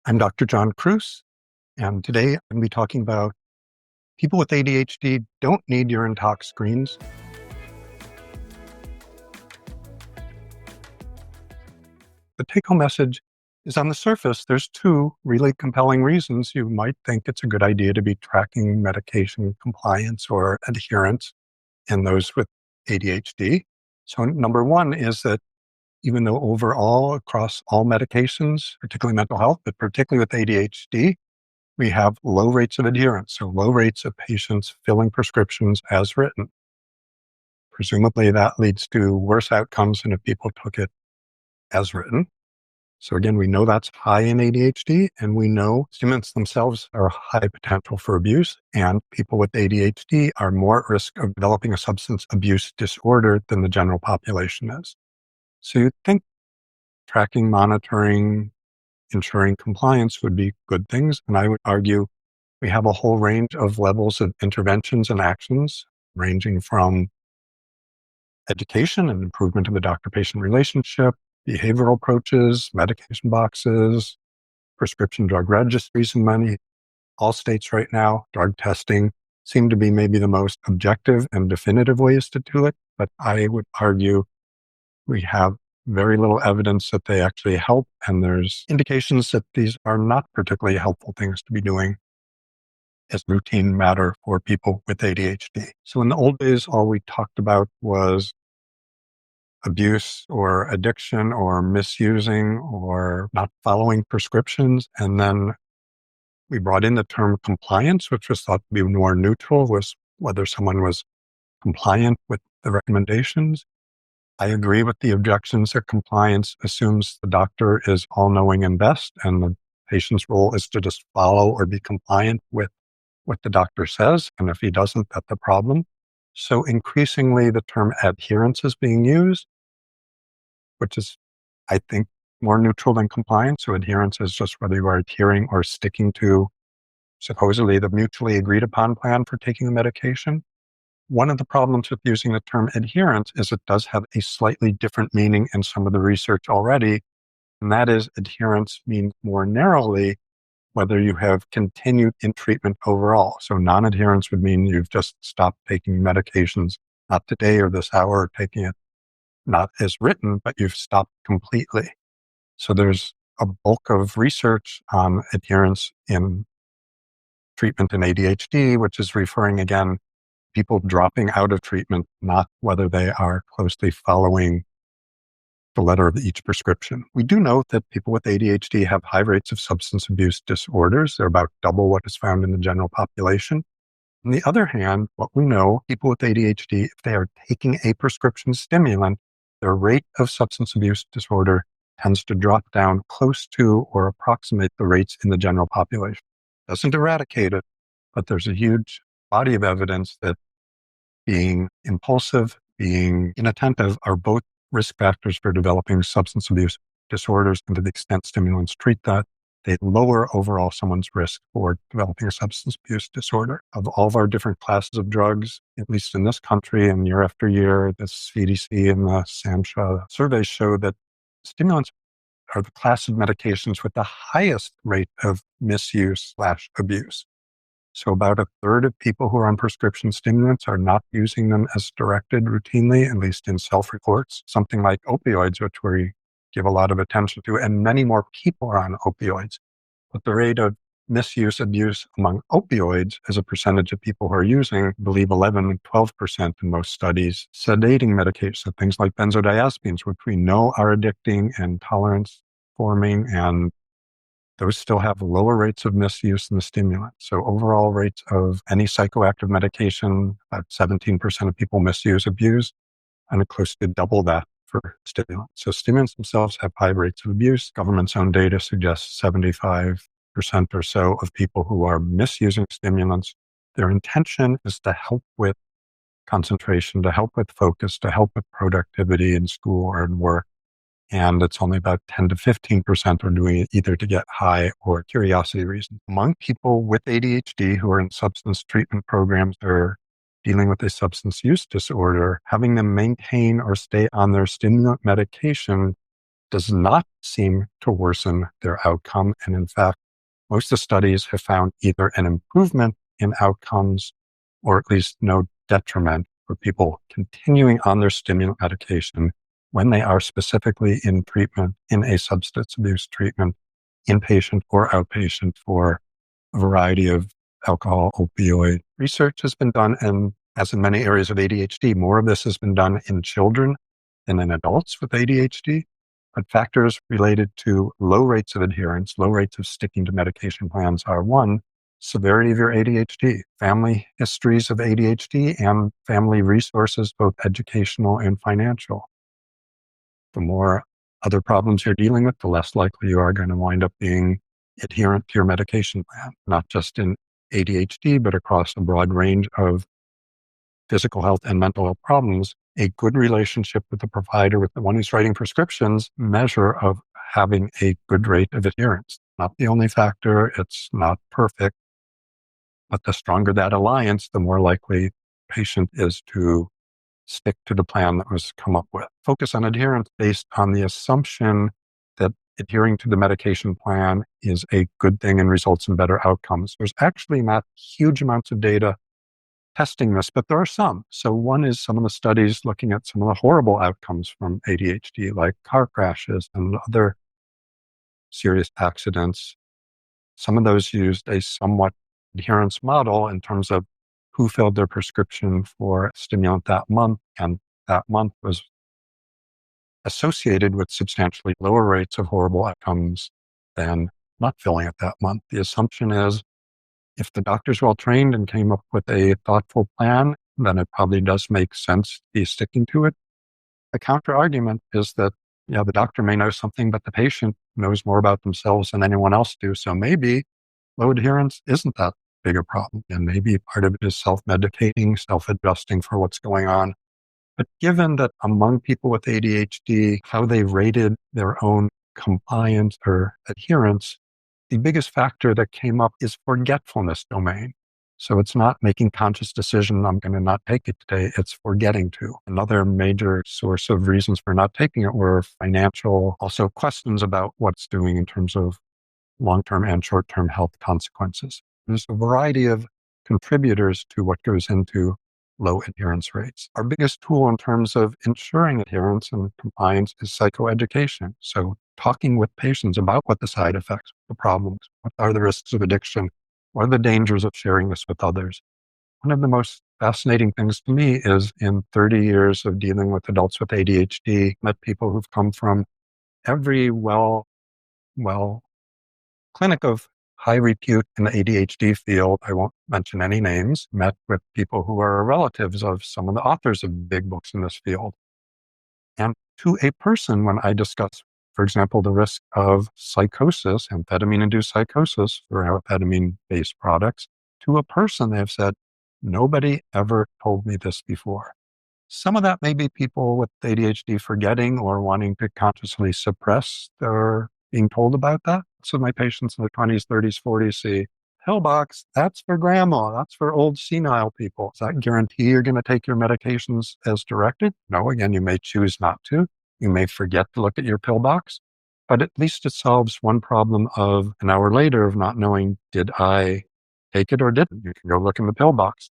I'm Dr. John Kruse, and today I'm going to be talking about people with ADHD don't need urine tox screens. The take-home message is, on the surface, there's two really compelling reasons you might think it's a good idea to be tracking medication compliance or adherence in those with ADHD. So number one is that even though overall across all medications, particularly mental health, but particularly with ADHD, we have low rates of adherence, so low rates of patients filling prescriptions as written. Presumably that leads to worse outcomes than if people took it as written. So again, we know that's high in ADHD, and we know stimulants themselves are high potential for abuse, and people with ADHD are more at risk of developing a substance abuse disorder than the general population is. So you'd think tracking, monitoring, ensuring compliance would be good things, and I would argue we have a whole range of levels of interventions and actions, ranging from education and improvement of the doctor-patient relationship, behavioral approaches, medication boxes, prescription drug registries in all states right now. Drug testing seem to be maybe the most objective and definitive ways to do it, but I would argue we have very little evidence that they actually help, and there's indications that these are not particularly helpful things to be doing as routine matter for people with ADHD. So in the old days, all we talked about was abuse or addiction or misusing or not following prescriptions. And then we brought in the term compliance, which was thought to be more neutral, was whether someone was compliant with the recommendations. I agree with the objections that compliance assumes the doctor is all-knowing and best, and the patient's role is to just follow or be compliant with what the doctor says, and if he doesn't, that's the problem. So increasingly, the term adherence is being used, which is, I think, more neutral than compliance. So adherence is just whether you are adhering or sticking to supposedly the mutually agreed upon plan for taking the medication. One of the problems with using the term adherence is it does have a slightly different meaning in some of the research already, and that is adherence means more narrowly whether you have continued in treatment overall. So non-adherence would mean you've just stopped taking medications, not today or this hour, taking it not as written, but you've stopped completely. So there's a bulk of research on adherence in treatment in ADHD, which is referring again people dropping out of treatment, not whether they are closely following the letter of each prescription. We do note that people with ADHD have high rates of substance abuse disorders. They're about double what is found in the general population. On the other hand, what we know, people with ADHD, if they are taking a prescription stimulant, their rate of substance abuse disorder tends to drop down close to or approximate the rates in the general population. Doesn't eradicate it, but there's a huge body of evidence that being impulsive, being inattentive are both risk factors for developing substance abuse disorders, and to the extent stimulants treat that, they lower overall someone's risk for developing a substance abuse disorder. Of all of our different classes of drugs, at least in this country and year after year, the CDC and the SAMHSA surveys show that stimulants are the class of medications with the highest rate of misuse/abuse. So about a third of people who are on prescription stimulants are not using them as directed routinely, at least in self-reports. Something like opioids, which we give a lot of attention to, and many more people are on opioids. But the rate of misuse, abuse among opioids as a percentage of people who are using, I believe 11 and 12% in most studies. Sedating medications, so things like benzodiazepines, which we know are addicting and tolerance forming, and those still have lower rates of misuse than the stimulant. So overall rates of any psychoactive medication, about 17% of people misuse, abuse, and close to double that for stimulants. So stimulants themselves have high rates of abuse. Government's own data suggests 75% or so of people who are misusing stimulants, their intention is to help with concentration, to help with focus, to help with productivity in school or in work. And it's only about 10 to 15% are doing it either to get high or curiosity reasons. Among people with ADHD who are in substance treatment programs or dealing with a substance use disorder, having them maintain or stay on their stimulant medication does not seem to worsen their outcome. And in fact, most of the studies have found either an improvement in outcomes or at least no detriment for people continuing on their stimulant medication when they are specifically in treatment, in a substance abuse treatment, inpatient or outpatient, for a variety of alcohol, opioid. Research has been done, and as in many areas of ADHD, more of this has been done in children than in adults with ADHD. But factors related to low rates of adherence, low rates of sticking to medication plans are: one, severity of your ADHD, family histories of ADHD, and family resources, both educational and financial. The more other problems you're dealing with, the less likely you are going to wind up being adherent to your medication plan, not just in ADHD, but across a broad range of physical health and mental health problems. A good relationship with the provider, with the one who's writing prescriptions, measure of having a good rate of adherence. Not the only factor, it's not perfect, but the stronger that alliance, the more likely patient is to stick to the plan that was come up with. Focus on adherence based on the assumption that adhering to the medication plan is a good thing and results in better outcomes. There's actually not huge amounts of data testing this, but there are some. So one is some of the studies looking at some of the horrible outcomes from ADHD, like car crashes and other serious accidents. Some of those used a somewhat adherence model in terms of who filled their prescription for stimulant that month, and that month was associated with substantially lower rates of horrible outcomes than not filling it that month. The assumption is if the doctor's well trained and came up with a thoughtful plan, then it probably does make sense to be sticking to it. The counter argument is that, the doctor may know something, but the patient knows more about themselves than anyone else do. So maybe low adherence isn't that big a problem. And maybe part of it is self-medicating, self-adjusting for what's going on. But given that among people with ADHD, how they rated their own compliance or adherence, the biggest factor that came up is forgetfulness domain. So it's not making conscious decision, I'm going to not take it today, it's forgetting to. Another major source of reasons for not taking it were financial, also questions about what's doing in terms of long-term and short-term health consequences. There's a variety of contributors to what goes into low adherence rates. Our biggest tool in terms of ensuring adherence and compliance is psychoeducation. So talking with patients about what the side effects, the problems, what are the risks of addiction, what are the dangers of sharing this with others. One of the most fascinating things to me is in 30 years of dealing with adults with ADHD, met people who've come from every clinic of high repute in the ADHD field. I won't mention any names. Met with people who are relatives of some of the authors of big books in this field. And to a person, when I discuss, for example, the risk of psychosis, amphetamine-induced psychosis for amphetamine-based products, to a person, they have said, nobody ever told me this before. Some of that may be people with ADHD forgetting or wanting to consciously suppress their being told about that. So my patients in their 20s, 30s, 40s see, pillbox, that's for grandma, that's for old senile people. Does that guarantee you're going to take your medications as directed? No, again, you may choose not to. You may forget to look at your pillbox, but at least it solves one problem of an hour later of not knowing, did I take it or didn't? You can go look in the pillbox.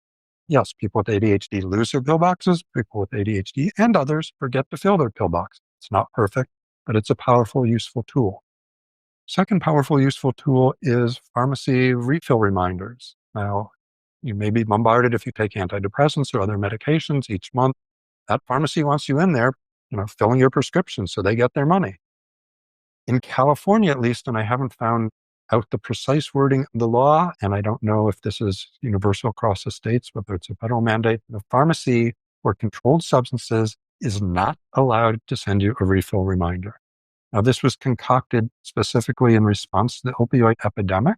Yes, people with ADHD lose their pillboxes. People with ADHD and others forget to fill their pillbox. It's not perfect, but it's a powerful, useful tool. Second powerful, useful tool is pharmacy refill reminders. Now, you may be bombarded if you take antidepressants or other medications each month. That pharmacy wants you in there, filling your prescriptions so they get their money. In California, at least, and I haven't found out the precise wording of the law, and I don't know if this is universal across the states, whether it's a federal mandate, the pharmacy for controlled substances is not allowed to send you a refill reminder. Now, this was concocted specifically in response to the opioid epidemic.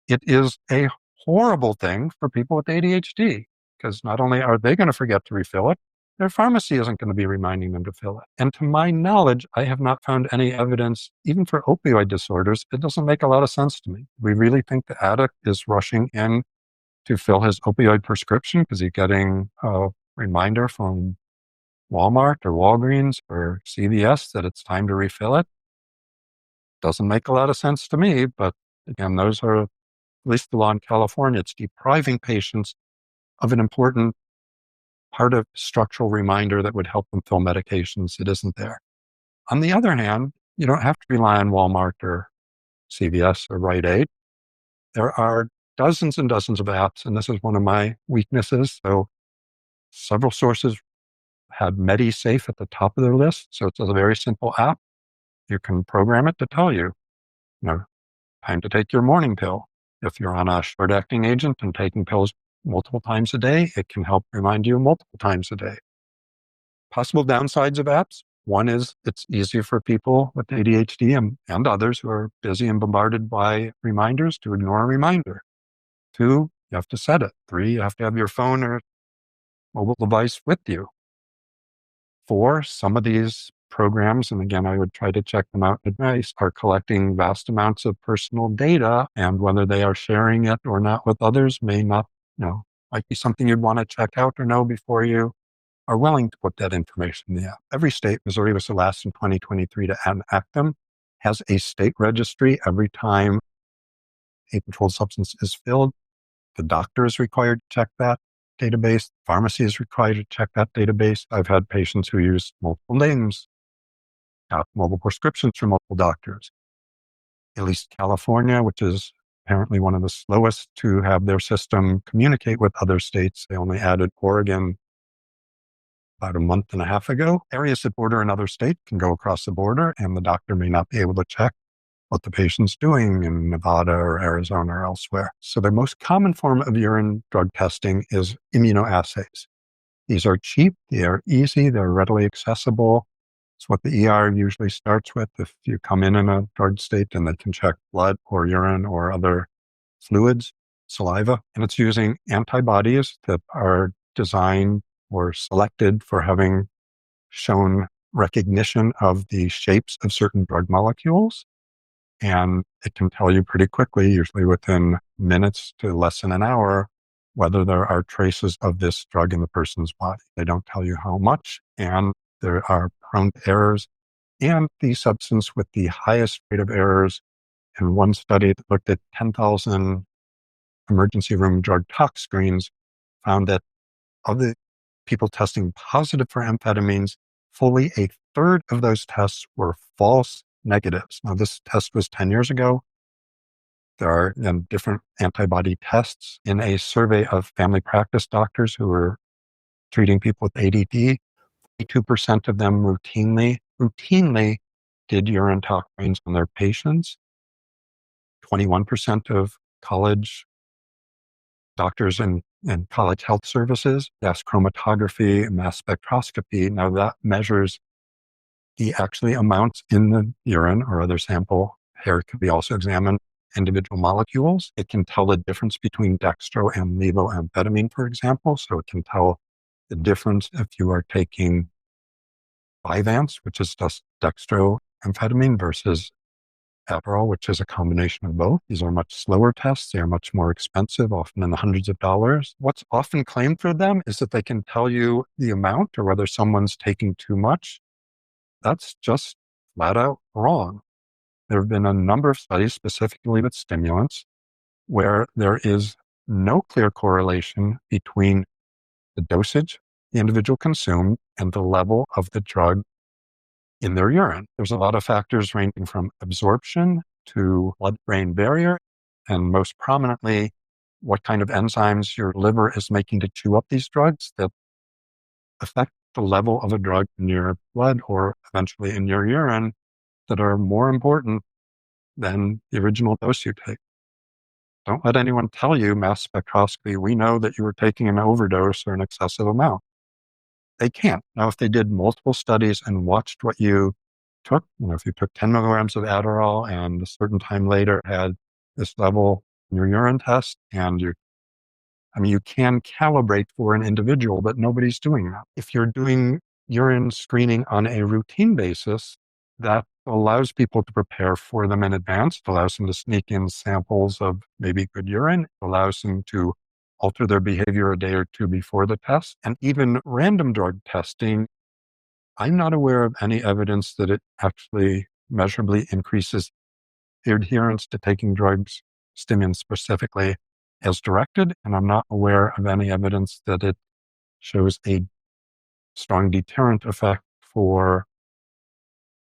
It is a horrible thing for people with ADHD, because not only are they going to forget to refill it, their pharmacy isn't going to be reminding them to fill it. And to my knowledge, I have not found any evidence, even for opioid disorders. It doesn't make a lot of sense to me. We really think the addict is rushing in to fill his opioid prescription because he's getting a reminder from Walmart or Walgreens or CVS that it's time to refill it. Doesn't make a lot of sense to me, but again, those are, at least the law in California, it's depriving patients of an important part of structural reminder that would help them fill medications. It isn't there. On the other hand, you don't have to rely on Walmart or CVS or Rite Aid. There are dozens and dozens of apps, and this is one of my weaknesses. So several sources had MediSafe at the top of their list. So it's a very simple app. You can program it to tell you, time to take your morning pill. If you're on a short-acting agent and taking pills multiple times a day, it can help remind you multiple times a day. Possible downsides of apps. One is it's easier for people with ADHD and others who are busy and bombarded by reminders to ignore a reminder. 2, you have to set it. 3, you have to have your phone or mobile device with you. 4, some of these programs, and again, I would try to check them out in advance, are collecting vast amounts of personal data, and whether they are sharing it or not with others may not, might be something you'd want to check out or know before you are willing to put that information in the app. Every state, Missouri was the last in 2023 to enact them, has a state registry every time a controlled substance is filled. The doctor is required to check that database. Pharmacy is required to check that database. I've had patients who use multiple names, got mobile prescriptions from multiple doctors. At least California, which is apparently one of the slowest to have their system communicate with other states. They only added Oregon about a month and a half ago. Areas that border another state can go across the border, and the doctor may not be able to check what the patient's doing in Nevada or Arizona or elsewhere. So the most common form of urine drug testing is immunoassays. These are cheap, they are easy, they're readily accessible. It's what the ER usually starts with if you come in a drug state, and they can check blood or urine or other fluids, saliva. And it's using antibodies that are designed or selected for having shown recognition of the shapes of certain drug molecules. And it can tell you pretty quickly, usually within minutes to less than an hour, whether there are traces of this drug in the person's body. They don't tell you how much, and there are prone to errors. And the substance with the highest rate of errors, in one study that looked at 10,000 emergency room drug tox screens, found that of the people testing positive for amphetamines, fully a third of those tests were false negatives. Now, this test was 10 years ago. There are different antibody tests. In a survey of family practice doctors who were treating people with ADD, 82% of them routinely did urine tox screens on their patients. 21% of college doctors and college health services, gas chromatography, and mass spectroscopy. Now that measures the actually amounts in the urine or other sample. Hair could be also examined, individual molecules. It can tell the difference between dextro and levoamphetamine, for example. So it can tell the difference if you are taking Vyvanse, which is just dextroamphetamine, versus Adderall, which is a combination of both. These are much slower tests. They are much more expensive, often in the hundreds of dollars. What's often claimed for them is that they can tell you the amount or whether someone's taking too much. That's just flat out wrong. There have been a number of studies, specifically with stimulants, where there is no clear correlation between the dosage the individual consumed and the level of the drug in their urine. There's a lot of factors ranging from absorption to blood-brain barrier, and most prominently, what kind of enzymes your liver is making to chew up these drugs that affect the level of a drug in your blood or eventually in your urine that are more important than the original dose you take. Don't let anyone tell you mass spectroscopy, we know that you were taking an overdose or an excessive amount. They can't. Now, if they did multiple studies and watched what you took, if you took 10 milligrams of Adderall and a certain time later had this level in your urine test, and you can calibrate for an individual, but nobody's doing that. If you're doing urine screening on a routine basis, that allows people to prepare for them in advance. It allows them to sneak in samples of maybe good urine. It allows them to alter their behavior a day or two before the test. And even random drug testing I'm not aware of any evidence that it actually measurably increases adherence to taking drugs, stimulants specifically, as directed, and I'm not aware of any evidence that it shows a strong deterrent effect for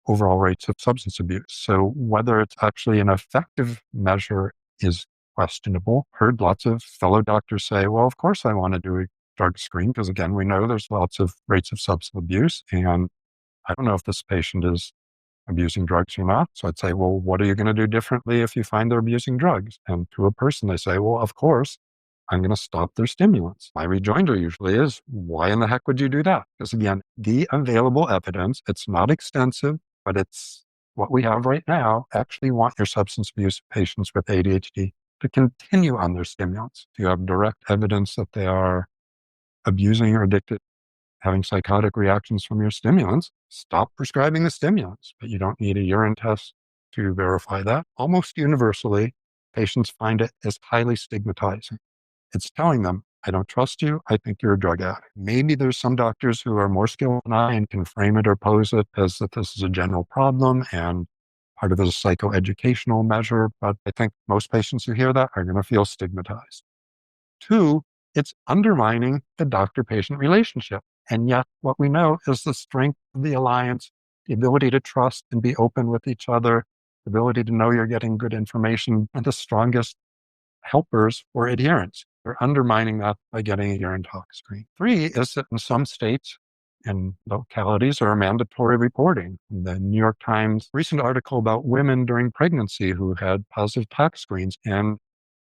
overall rates of substance abuse. So whether it's actually an effective measure is questionable. Heard lots of fellow doctors say, well, of course I want to do a drug screen because, again, we know there's lots of rates of substance abuse, and I don't know if this patient is abusing drugs or not. So I'd say, well, what are you going to do differently if you find they're abusing drugs? And to a person, they say, well, of course, I'm going to stop their stimulants. My rejoinder usually is, why in the heck would you do that? Because again, the available evidence, it's not extensive, but it's what we have right now, actually want your substance abuse patients with ADHD to continue on their stimulants. If you have direct evidence that they are abusing or addicted, having psychotic reactions from your stimulants, stop prescribing the stimulants. But you don't need a urine test to verify that. Almost universally, patients find it as highly stigmatizing. It's telling them, I don't trust you. I think you're a drug addict. Maybe there's some doctors who are more skilled than I and can frame it or pose it as that this is a general problem and part of it is a psychoeducational measure. But I think most patients who hear that are going to feel stigmatized. Two, it's undermining the doctor-patient relationship. And yet what we know is the strength of the alliance, the ability to trust and be open with each other, the ability to know you're getting good information, and the strongest helpers for adherence. They're undermining that by getting a urine tox screen. Three is that in some states and localities there are mandatory reporting. The New York Times recent article about women during pregnancy who had positive tox screens and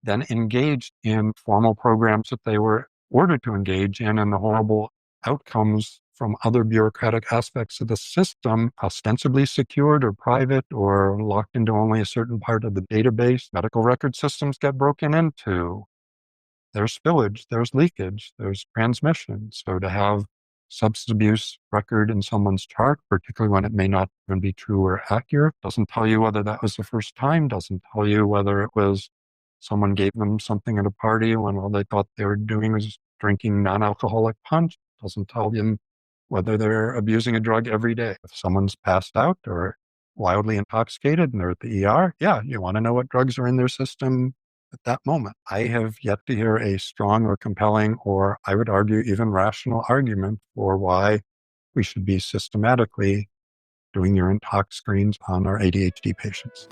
then engaged in formal programs that they were ordered to engage in, and the horrible outcomes from other bureaucratic aspects of the system, ostensibly secured or private or locked into only a certain part of the database. Medical record systems get broken into. There's spillage, there's leakage, there's transmission. So to have substance abuse record in someone's chart, particularly when it may not even be true or accurate, doesn't tell you whether that was the first time, doesn't tell you whether it was someone gave them something at a party when all they thought they were doing was drinking non-alcoholic punch, doesn't tell them whether they're abusing a drug every day. If someone's passed out or wildly intoxicated and they're at the ER, yeah, you want to know what drugs are in their system at that moment. I have yet to hear a strong or compelling, or I would argue even rational argument for why we should be systematically doing urine tox screens on our ADHD patients.